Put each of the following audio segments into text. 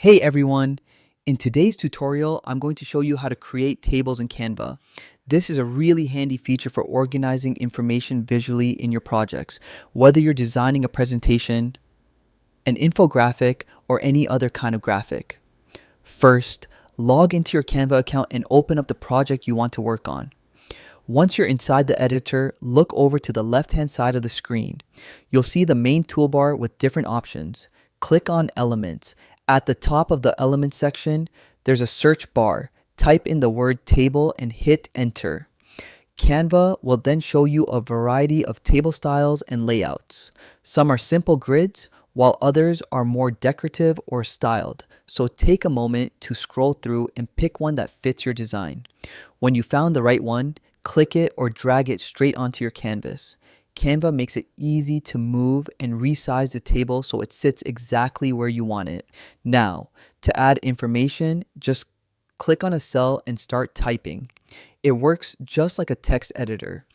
Hey everyone! In today's tutorial, I'm going to show you how to create tables in Canva. This is a really handy feature for organizing information visually in your projects, whether you're designing a presentation, an infographic, or any other kind of graphic. First, log into your Canva account and open up the project you want to work on. Once you're inside the editor, look over to the left-hand side of the screen. You'll see the main toolbar with different options. Click on Elements. At the top of the Elements section, there's a search bar. Type in the word table and hit enter. Canva will then show you a variety of table styles and layouts. Some are simple grids, while others are more decorative or styled. So take a moment to scroll through and pick one that fits your design. When you found the right one, click it or drag it straight onto your canvas. Canva makes it easy to move and resize the table so it sits exactly where you want it. Now, to add information, just click on a cell and start typing. It works just like a text editor.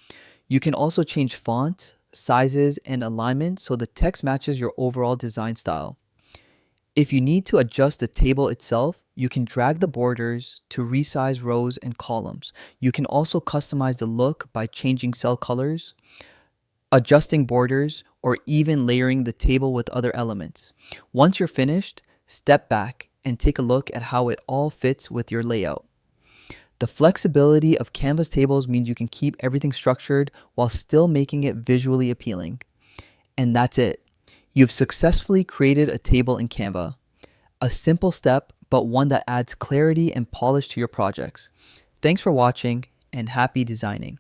You can also change fonts, sizes, and alignment so the text matches your overall design style. If you need to adjust the table itself, you can drag the borders to resize rows and columns. You can also customize the look by changing cell colors, adjusting borders, or even layering the table with other elements. Once you're finished, step back and take a look at how it all fits with your layout. The flexibility of Canva's tables means you can keep everything structured while still making it visually appealing. And that's it. You've successfully created a table in Canva. A simple step, but one that adds clarity and polish to your projects. Thanks for watching and happy designing.